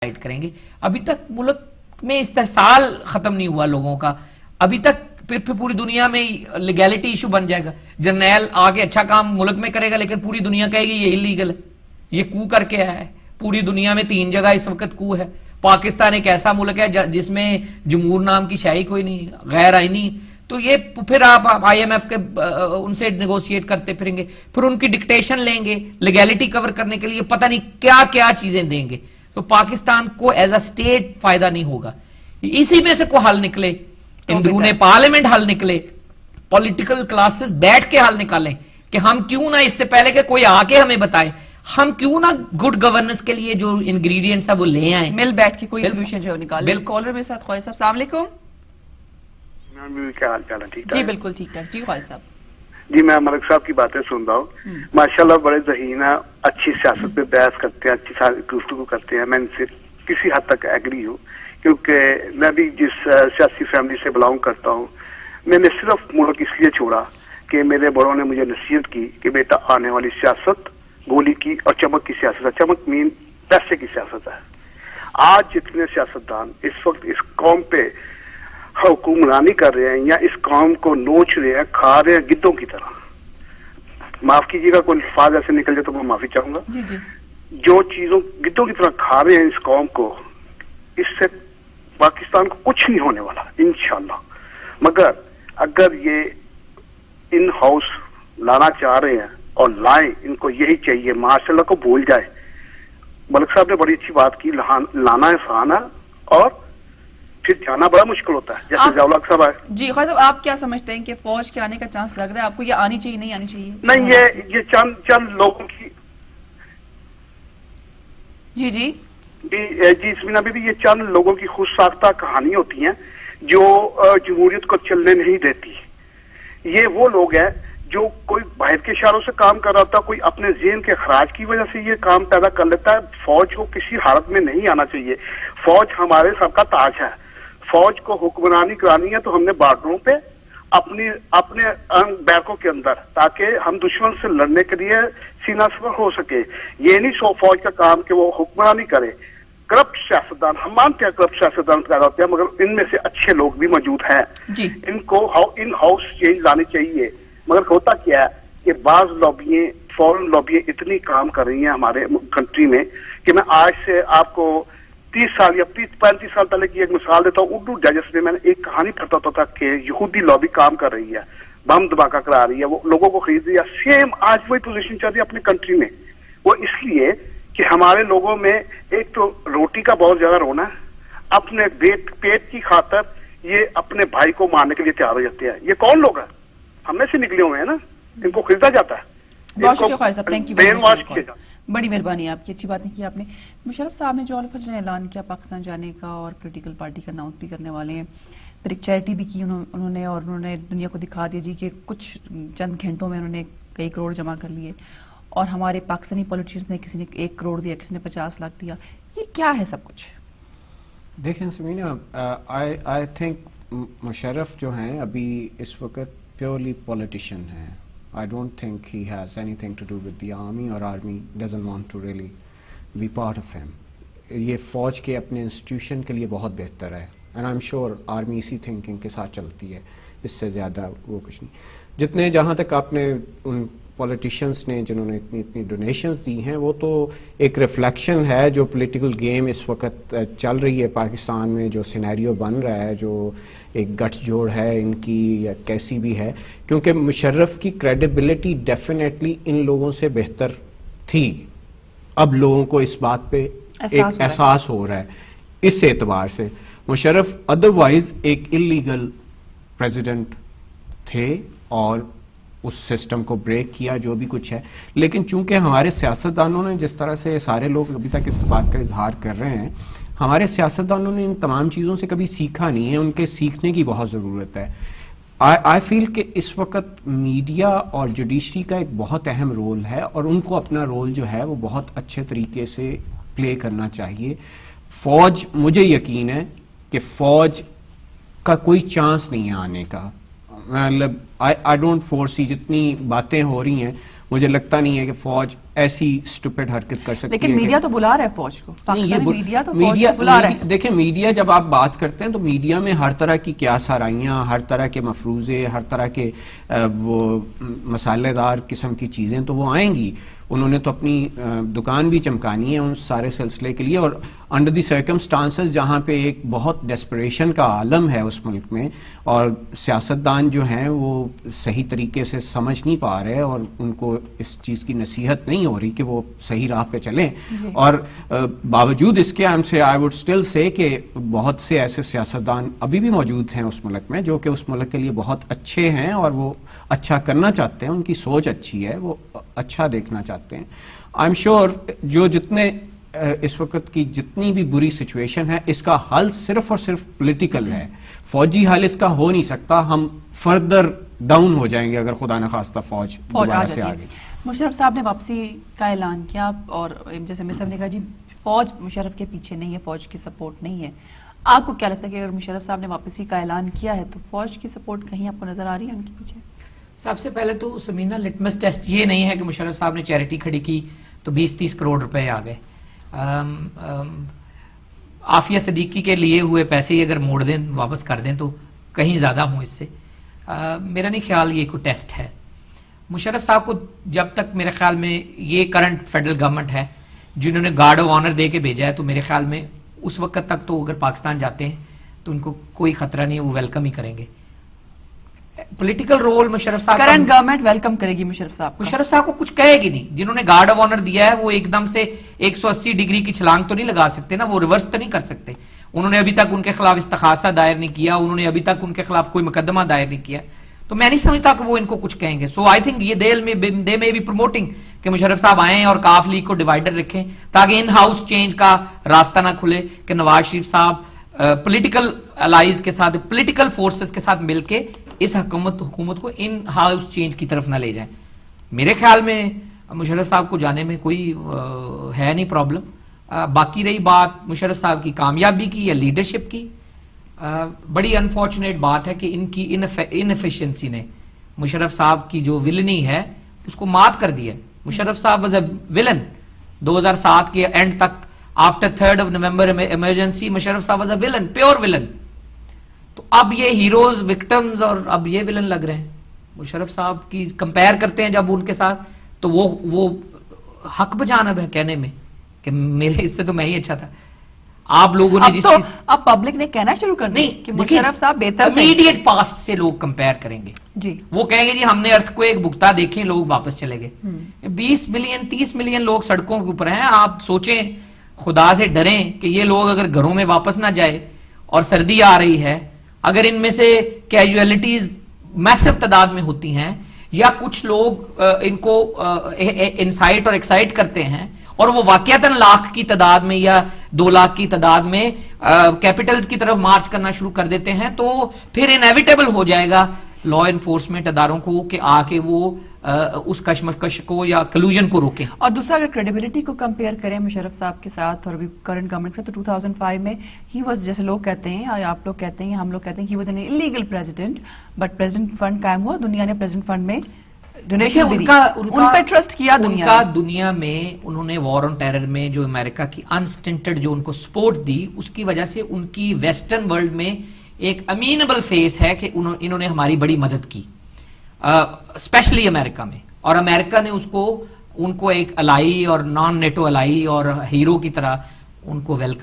Decide کریں گے. ابھی تک ملک میں استحصال ختم نہیں ہوا لوگوں کا, ابھی تک پھر پوری دنیا میں لیگیلٹی ایشو بن جائے گا. جرنیل آگے اچھا کام ملک میں کرے گا لیکن پوری دنیا کہے گی یہ انلیگل ہے, یہ کو کر کے آیا ہے. پوری دنیا میں 3 جگہ اس وقت کو ہے. پاکستان ایک ایسا ملک ہے جس میں جمہور نام کی شاہی کوئی نہیں, غیر آئینی. تو یہ پھر آپ آئی ایم ایف کے ان سے نیگوشیٹ کرتے پھریں گے, پھر ان کی ڈکٹیشن لیں گے لیگیلٹی کور کرنے کے لیے, پتہ نہیں کیا کیا چیزیں دیں گے. تو پاکستان کو ایز اے اسٹیٹ فائدہ نہیں ہوگا. اسی میں سے کوئی حل نکلے, اندرون پارلیمنٹ حل نکلے, پولیٹیکل کلاسز بیٹھ کے حل نکالیں کہ ہم کیوں نہ اس سے پہلے کہ کوئی آ کے ہمیں بتائے, ہم کیوں نہ گڈ گورننس کے لیے جو انگریڈینٹس ہیں وہ لے آئیں, مل بیٹھ کے کوئی سولوشن جو نکالیں. کالر میرے ساتھ خواجہ صاحب, السلام علیکم. کیا حال چال ہے؟ ٹھیک جی بالکل ٹھیک ٹھاک. جی خواجہ صاحب. جی میں ملک صاحب کی باتیں سن رہا ہوں, ماشاءاللہ بڑے ذہین ہیں, اچھی سیاست پہ بحث کرتے ہیں, اچھی گفتگو کرتے ہیں. میں ان سے کسی حد تک ایگری ہوں کیونکہ میں بھی جس سیاسی فیملی سے بلانگ کرتا ہوں, میں نے صرف ملک اس لیے چھوڑا کہ میرے بڑوں نے مجھے نصیحت کی کہ بیٹا آنے والی سیاست گولی کی اور چمک کی سیاست ہے. چمک مین پیسے کی سیاست ہے. آج جتنے سیاستدان اس وقت اس قوم پہ حکمرانی کر رہے ہیں یا اس قوم کو نوچ رہے ہیں, کھا رہے ہیں گدوں کی طرح, معاف کیجیے گا کوئی الفاظ ایسے نکل جائے تو میں معافی چاہوں گا, جی جی. جو چیزوں گدوں کی طرح کھا رہے ہیں اس قوم کو, اس سے پاکستان کو کچھ نہیں ہونے والا انشاءاللہ. مگر اگر یہ ان ہاؤس لانا چاہ رہے ہیں اور لائیں, ان کو یہی چاہیے, ماشاءاللہ کو بھول جائے. ملک صاحب نے بڑی اچھی بات کی, لانا آسان ہے اور پھر جانا بڑا مشکل ہوتا ہے, جیسے ضیاء الحق صاحب آئے. جی خواجہ صاحب, آپ کیا سمجھتے ہیں کہ فوج کے آنے کا چانس لگ رہا ہے آپ کو, یہ آنی چاہیے نہیں آنی چاہیے؟ نہیں, یہ چند لوگوں کی جی جی جی اسمینا بھی یہ چند لوگوں کی خود ساختہ کہانی ہوتی ہیں جو جمہوریت کو چلنے نہیں دیتی. یہ وہ لوگ ہیں جو کوئی باہر کے اشاروں سے کام کر رہا تھا, کوئی اپنے ذہن کے خراج کی وجہ سے یہ کام پیدا کر لیتا ہے. فوج کو کسی حالت میں نہیں آنا چاہیے. فوج ہمارے سب کا تاج ہے. فوج کو حکمرانی کرانی ہے تو ہم نے بارڈروں پہ اپنے بیرکوں کے اندر, تاکہ ہم دشمن سے لڑنے کے لیے سینہ سپر ہو سکے. یہ نہیں فوج کا کام کہ وہ حکمرانی کرے. کرپٹ سیاستدان, ہم مانتے ہیں کرپٹ سیاستدان پیدا ہوتے ہیں, مگر ان میں سے اچھے لوگ بھی موجود ہیں. ان کو ان ہاؤس چینج لانے چاہیے. مگر ہوتا کیا ہے کہ بعض لابیاں, فورن لابیاں اتنی کام کر رہی ہیں ہمارے کنٹری میں کہ میں آج سے آپ کو 30 سال یا 35 سال پہلے کی ایک مثال دیتا ہوں. اردو ڈائجسٹ میں نے ایک کہانی پڑھتا ہوتا تھا کہ یہودی لابی کام کر رہی ہے, بم دھماکہ کرا رہی ہے, وہ لوگوں کو خرید رہی ہے. سیم آج وہی پوزیشن چل رہی ہے اپنے کنٹری میں. وہ اس لیے کہ ہمارے لوگوں میں ایک تو روٹی کا بہت زیادہ رونا ہے, اپنے پیٹ کی خاطر یہ اپنے بھائی کو مارنے کے لیے تیار ہو جاتے ہیں. یہ کون لوگ ہیں؟ ہم میں سے نکلے ہوئے ہیں نا, ان کو خریدا جاتا ہے. بہت شکریہ خواجہ صاحب, تھینک یو, بڑی مہربانی آپ کی, اچھی بات نہیں کی آپ نے. مشرف صاحب نے جو نے اعلان کیا پاکستان جانے کا اور پولیٹیکل پارٹی کا اناؤنس بھی کرنے والے ہیں, پھر ایک چیریٹی بھی کی انہوں نے, اور انہوں نے دنیا کو دکھا دیا جی کہ کچھ چند گھنٹوں میں انہوں نے کئی کروڑ جمع کر لیے, اور ہمارے پاکستانی پولیٹیشنز نے کسی نے 1 کروڑ دیا, کسی نے 50 لاکھ دیا. یہ کیا ہے سب کچھ؟ دیکھیں سمینا, آئی تھنک مشرف جو ہیں ابھی اس وقت پیورلی پولیٹیشین ہیں. I don't think he has anything to do with the army, or army doesn't want to really be part of him. یہ فوج کے اپنے انسٹیٹیوشن کے لیے بہت بہتر ہے, and I'm sure army اسی thinking کے ساتھ چلتی ہے, اس سے زیادہ وہ کچھ نہیں. جتنے جہاں تک آپ نے ان پولیٹیشینس نے جنہوں نے اتنی ڈونیشنز دی ہیں, وہ تو ایک ریفلیکشن ہے جو پولیٹیکل گیم اس وقت چل رہی ہے پاکستان میں, جو سینیریو بن رہا ہے, جو ایک گٹھ جوڑ ہے ان کی یا کیسی بھی ہے. کیونکہ مشرف کی کریڈیبلٹی ڈیفینیٹلی ان لوگوں سے بہتر تھی. اب لوگوں کو اس بات پہ ایک احساس ہو رہا ہے. اس اعتبار سے مشرف ادروائز ایک انلیگل پریزیڈنٹ تھے اور اس سسٹم کو بریک کیا جو بھی کچھ ہے. لیکن چونکہ ہمارے سیاستدانوں نے, جس طرح سے سارے لوگ ابھی تک اس بات کا اظہار کر رہے ہیں, ہمارے سیاستدانوں نے ان تمام چیزوں سے کبھی سیکھا نہیں ہے. ان کے سیکھنے کی بہت ضرورت ہے. آئی فیل کہ اس وقت میڈیا اور جوڈیشری کا ایک بہت اہم رول ہے, اور ان کو اپنا رول جو ہے وہ بہت اچھے طریقے سے پلے کرنا چاہیے. فوج, مجھے یقین ہے کہ فوج کا کوئی چانس نہیں ہے آنے کا. مطلب آئی ڈونٹ فورسی, جتنی باتیں ہو رہی ہیں مجھے لگتا نہیں ہے کہ فوج ایسی اسٹوپڈ حرکت کر سکتی ہے. لیکن میڈیا تو بلا رہا ہے فوج کو, پاکستانی میڈیا تو فوج میڈیا کو بلا رہا ہے. دیکھیں میڈیا جب آپ بات کرتے ہیں تو میڈیا میں ہر طرح کی قیاس آرائیاں, ہر طرح کے مفروضے, ہر طرح کے وہ مسالے دار قسم کی چیزیں تو وہ آئیں گی. انہوں نے تو اپنی دکان بھی چمکانی ہے ان سارے سلسلے کے لیے, اور انڈر دی سرکمسٹانسز جہاں پہ ایک بہت ڈیسپریشن کا عالم ہے اس ملک میں, اور سیاستدان جو ہیں وہ صحیح طریقے سے سمجھ نہیں پا رہے اور ان کو اس چیز کی نصیحت نہیں ہو رہی کہ وہ صحیح راہ پہ چلیں. اور باوجود اس کے آئی وڈ اسٹل سے کہ بہت سے ایسے سیاستدان ابھی بھی موجود ہیں اس ملک میں جو کہ اس ملک کے لیے بہت اچھے ہیں اور وہ اچھا کرنا چاہتے ہیں, ان کی سوچ اچھی ہے, وہ اچھا دیکھنا چاہتے ہیں. آئی ایم شیور جو جتنے اس وقت کی جتنی بھی بری سچویشن ہے اس کا حل صرف اور صرف پولیٹیکل ہے, فوجی حل اس کا ہو نہیں سکتا. ہم فردر ڈاؤن ہو جائیں گے اگر خدا نخواستہ فوج دوبارہ سے آ گئی. مشرف صاحب نے واپسی کا اعلان کیا, اور جیسے میں صاحب نے کہا جی فوج مشرف کے پیچھے نہیں ہے, فوج کی سپورٹ نہیں ہے. آپ کو کیا لگتا ہے کہ اگر مشرف صاحب نے واپسی کا اعلان کیا ہے تو فوج کی سپورٹ کہیں آپ کو نظر آ رہی ہے ان کے پیچھے؟ سب سے پہلے تو سمینہ لٹمس ٹیسٹ یہ نہیں ہے کہ مشرف صاحب نے چیریٹی کھڑی کی تو 20-30 کروڑ روپے آ گئے. عافیہ صدیقی کے لیے ہوئے پیسے ہی اگر موڑ دیں واپس کر دیں تو کہیں زیادہ ہوں اس سے. میرا نہیں خیال یہ کوئی ٹیسٹ ہے. مشرف صاحب کو جب تک میرے خیال میں یہ کرنٹ فیڈرل گورنمنٹ ہے جنہوں نے گارڈ آف آنر دے کے بھیجا ہے, تو میرے خیال میں اس وقت تک تو اگر پاکستان جاتے ہیں تو ان کو کوئی خطرہ نہیں ہے, وہ ویلکم ہی کریں گے. پولیٹیکل رول مشرف صاحب کرنٹ گورنمنٹ ویلکم کرے گی مشرف صاحب. مشرف صاحب کو کچھ کہے گی نہیں. جنہوں نے گارڈ آف آنر دیا ہے وہ ایک دم سے 180 ڈگری کی چھلانگ تو نہیں لگا سکتے نا, وہ ریورس تو نہیں کر سکتے. انہوں نے ابھی تک ان کے خلاف استغاثہ دائر نہیں کیا, انہوں نے ابھی تک ان کے خلاف کوئی مقدمہ دائر نہیں کیا, تو میں نہیں سمجھتا کہ وہ ان کو کچھ کہیں گے. سو آئی تھنک یہ دے میں بھی پروموٹنگ کہ مشرف صاحب آئیں اور کاف لیگ کو ڈیوائڈر رکھیں تاکہ ان ہاؤس چینج کا راستہ نہ کھلے کہ نواز شریف صاحب پولیٹیکل الائز کے ساتھ, پولیٹیکل فورسز کے ساتھ مل کے اس حکومت کو ان ہاؤس چینج کی طرف نہ لے جائیں. میرے خیال میں مشرف صاحب کو جانے میں کوئی ہے نہیں پرابلم. باقی رہی بات مشرف صاحب کی کامیابی کی یا لیڈرشپ کی, بڑی انفارچونیٹ بات ہے کہ ان کی انفیشنسی نے مشرف صاحب کی جو ولنی ہے اس کو مات کر دیا ہے. مشرف صاحب واز اے ولن 2007 کے اینڈ تک. After 3rd of November emergency Musharraf صاحب واز اے ولن, پیور ولن. تو اب یہ ہیروز وکٹمز اور اب یہ ولن لگ رہے ہیں. مشرف صاحب کی کمپیئر کرتے ہیں جب ان کے ساتھ تو وہ حق بجانب ہے کہنے میں کہ میرے اس سے تو میں ہی اچھا تھا. آپ لوگوں نے جس چیز اب پبلک نے کہنا شروع کر دیا کہ مشرف صاحب بہتر امیڈیٹ پاسٹ سے لوگ کمپیئر کریں گے جی, وہ کہیں گے جی ہم نے ارتھ کو ایک بھگتا دیکھیں, لوگ واپس چلے گئے. 20 ملین 30 ملین لوگ سڑکوں کے اوپر ہیں. آپ سوچیں, خدا سے ڈریں کہ یہ لوگ اگر گھروں میں واپس نہ جائے اور سردی آ رہی ہے, اگر ان میں سے کیجویلٹیز میسو تعداد میں ہوتی ہیں یا کچھ لوگ ان کو انسائٹ اور ایکسائٹ کرتے ہیں اور وہ واقعتاً لاکھ کی تعداد میں یا 2 لاکھ کی تعداد میں کیپٹلز کی طرف مارچ کرنا شروع کر دیتے ہیں, تو پھر انیویٹیبل ہو جائے گا لا انفورسمنٹ اداروں کو کہ آ کے وہ اس کشمکش کو یا کلوژن کو روکیں. اور دوسرا اگر کریڈیبلٹی کو کمپیئر کریں مشرف صاحب کے ساتھ اور ابھی کرنٹ گورنمنٹ سے, تو 2005 میں ہی واز, جیسے لوگ کہتے ہیں یا آپ لوگ کہتے ہیں یا ہم لوگ کہتے ہیں کہ he was an illegal president, but president fund قائم ہوا, دنیا نے پریزیڈنٹ فنڈ میں ڈونیشن بھی دی, ان پہ ٹرسٹ کیا دنیا میں. انہوں نے وار آن ٹیرر میں جو امریکہ کی انسٹنٹڈ جو ان کو سپورٹ دی, اس کی وجہ سے ان کی ویسٹرن ورلڈ میں ایک امینبل فیس ہے کہ انہوں نے ہماری بڑی مدد کی, اسپیشلی امریکہ میں. اور امریکہ نے ان کو ایک الائی اور نان نیٹو الائی اور ہیرو کی طرح ان کو ویلکم